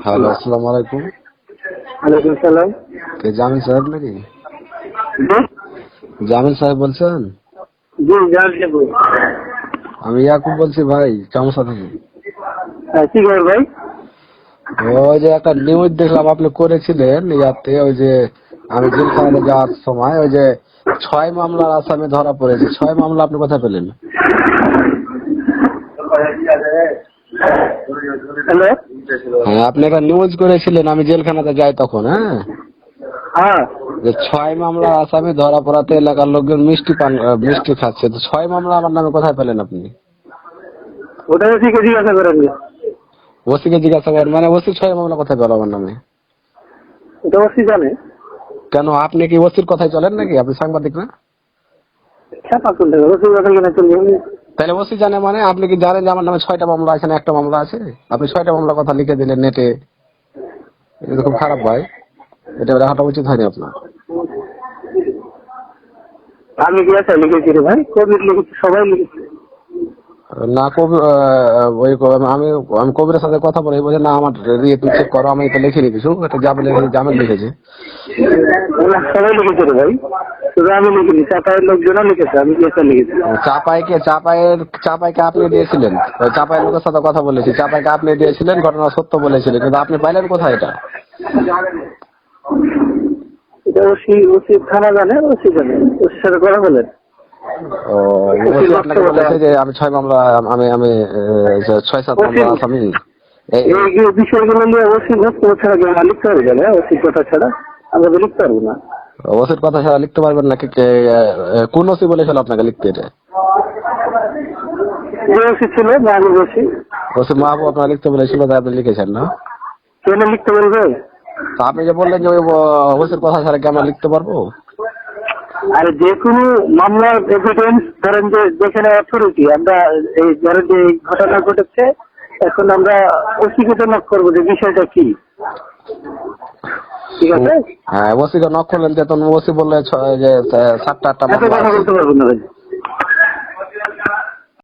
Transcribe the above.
Hello, আসসালামু আলাইকুম। ওয়ালাইকুম সালাম। কে জামিল সাহেব নাকি? জি জামিল সাহেব বলছেন? জি জানবো। আমি ইয়াকুব বলছি ভাই, চামসা থেকে। কি খবর ভাই? ওই যে একটা নিউজ দেখলাম আপনি করেছিলেন ইয়াতে, ওই যে আমি জেলখানাতে যাওয়ার সময় ওই যে 6 মামলার আসামি ধরা পড়েছে। 6 মামলা আপনি কোথায় পেলেন? হ্যালো। হ্যাঁ, আপনি একটা নিউজ করেছিলেন আমি জেলখানাতে যাই তখন, হ্যাঁ, হ্যাঁ, যে 6 মামলার আসামি ধরা পড়াতে এলাকার লোকজন মিষ্টি খাচ্ছে। তো 6 মামলা আমার নামে কোথায় পেলেন আপনি? ওটা ঠিক জিজ্ঞাসা করেন। ওসিকে জিজ্ঞাসা করেন মানে ওসি 6 মামলা কোথায় পেল আমার নামে? ওটা অবশ্যই জানে। কেন, আপনি কি ওসির কথাই চলেন নাকি? আপনি সাংবাদিক না? ছাপা করলে অবশ্যই কথা কিনা চলবে। তাহলে ওসি জানে মানে আপনি কি জানেন যে আমার নামে 6টা মামলা আছে না একটা মামলা আছে? আপনি 6টা মামলা কথা লিখে দিলেন নেটে। এটা খুব খারাপ ভাই, এটা দেখাটা উচিত হয়নি আপনার। আমি কি আছে লিখেছি রে ভাই? কোভিড লিখেছি, সবাই লিখেছি। না কবি ওই আমি আমি কবিরের সাথে কথা বলে বলছে না আমার তুমি চেক করো, আমি তো লিখিনি কিছু, এটা জামিল লিখেছে। সবাই লিখেছে রে ভাই, শুধু আমি লিখিনি, চাপায়ের লোকজনও লিখেছে, আমি কি একটা লিখেছি। চাপাইকে আপনি দিয়েছিলেন, ওই চাপাইয়ের লোকের সাথে কথা বলেছি, চাপাইকে আপনি দিয়েছিলেন, ঘটনা সত্য বলেছিলেন, কিন্তু আপনি পাইলেন কোথায় এটা? এটা ওসি থানা জানে, ওসি জানে, ওসির সাথে কথা বলেন। ও ওসি আপনাকে বলেছে যে আমি 6 মামলা, আমি 6-7 মামলা আসামি। এই বিষয়গুলো নিয়ে ওসি বক্তব্য ছাড়া কি আমরা লিখতে পারবো না? ওসির কথা ছাড়া আমরা তো লিখতে পারবো না। ওসির কথা ছাড়া লিখতে পারবেন নাকি? কোন ওসি বলেছিল আপনাকে লিখতে এটা? যে ওসি ছিল মাহবুব ওসি। ওসি মাহবুব আপনার লিখতে বলেছিল, তাই আপনি লিখেছেন না? কেন লিখতে বলবে? তো আপনি যে বললেন যে ওই ওসির কথা ছাড়া কি আমরা লিখতে পারবো? আর যে কোনো মামলার এভিডেন্স ধরেন যে যেখানে অথরিটি আমরা এই ধরেন যে এই ঘটনা ঘটেছে, এখন আমরা ওসিকে তো নক করবো যে বিষয়টা কি, ঠিক আছে? হ্যাঁ, ওসিকে নক করলেন, যে তখন ওসি বললে যে 7টা 8টা এত মামলা কথা আছে। বলতে পারবো না ভাই।